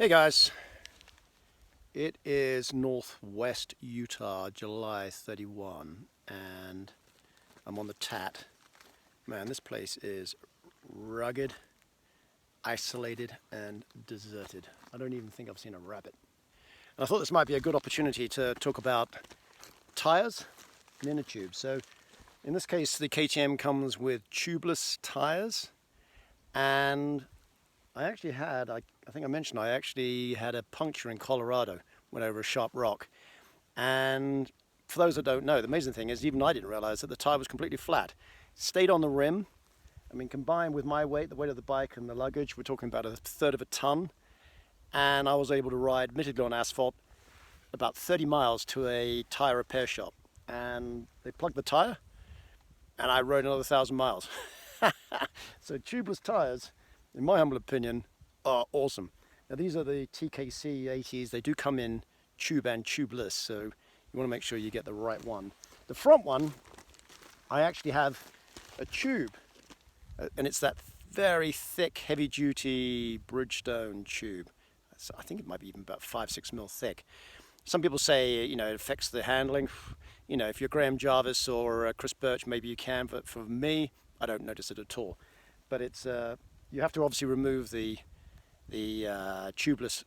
Hey guys, it is Northwest Utah, July 31, and I'm on the TAT. Man, this place is rugged, isolated, and deserted. I don't even think I've seen a rabbit. And I thought this might be a good opportunity to talk about tires and inner tubes. So in this case, the KTM comes with tubeless tires, and I actually had, I think I mentioned, I actually had a puncture in Colorado, went over a sharp rock. And for those that don't know, the amazing thing is even I didn't realize that the tire was completely flat. Stayed on the rim. I mean, combined with my weight, the weight of the bike and the luggage, we're talking about 1/3 of a ton. And I was able to ride, admittedly on asphalt, about 30 miles to a tire repair shop. And they plugged the tire, and I rode another 1,000 miles. So tubeless tires, in my humble opinion, are awesome. Now these are the TKC 80s. They do come in tube and tubeless, so you want to make sure you get the right one. The front one, I actually have a tube, and it's that very thick, heavy-duty Bridgestone tube. So I think it might be even about 5-6 mil thick. Some people say, it affects the handling. If you're Graham Jarvis or Chris Birch, maybe you can, but for me, I don't notice it at all. But it's you have to obviously remove the tubeless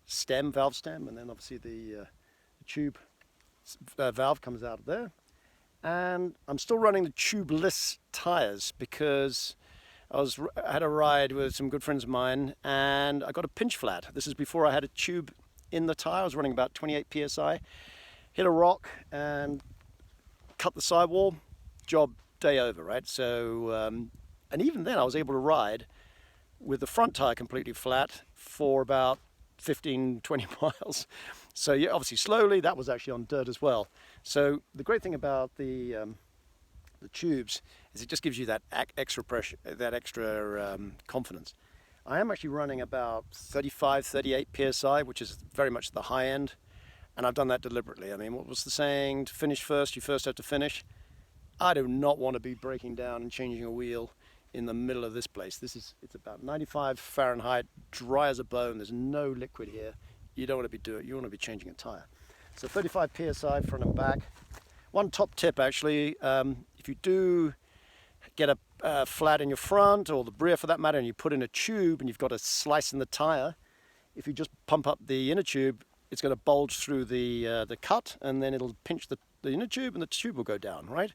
valve stem, and then obviously the tube valve comes out of there. And I'm still running the tubeless tires because I had a ride with some good friends of mine, and I got a pinch flat. This is before I had a tube in the tire. I was running about 28 psi, hit a rock and cut the sidewall. Job day over, right? So, and even then I was able to ride with the front tire completely flat for about 15-20 miles. So yeah, obviously slowly. That was actually on dirt as well. So the great thing about the tubes is it just gives you that extra pressure, that extra confidence. I am actually running about 35-38 psi, which is very much the high end, and I've done that deliberately. I mean, what was the saying? To finish first, you first have to finish. I do not want to be breaking down and changing a wheel in the middle of this place. It's about 95 Fahrenheit, dry as a bone. There's no liquid here. You don't want to be doing it. You want to be changing a tire. So 35 psi front and back. One top tip actually, if you do get a flat in your front, or the rear for that matter, and you put in a tube and you've got a slice in the tire, if you just pump up the inner tube, it's going to bulge through the cut, and then it'll pinch the inner tube, and the tube will go down, right?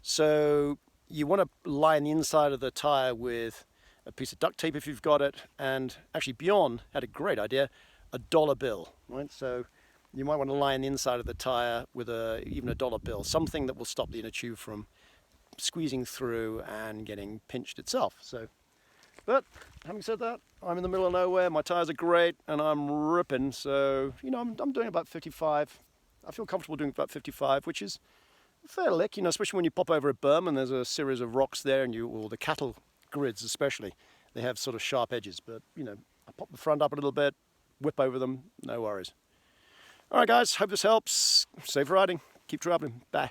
So you want to line the inside of the tire with a piece of duct tape if you've got it. And actually Bjorn had a great idea, a dollar bill, right? So you might want to line the inside of the tire with even a dollar bill, something that will stop the inner tube from squeezing through and getting pinched itself. So, but having said that, I'm in the middle of nowhere, my tires are great, and I'm ripping. So, I'm doing about 55. I feel comfortable doing about 55, which is a fair lick, especially when you pop over a berm and there's a series of rocks there, or the cattle grids especially, they have sort of sharp edges. But, I pop the front up a little bit, whip over them, no worries. All right, guys, hope this helps. Safe riding. Keep traveling. Bye.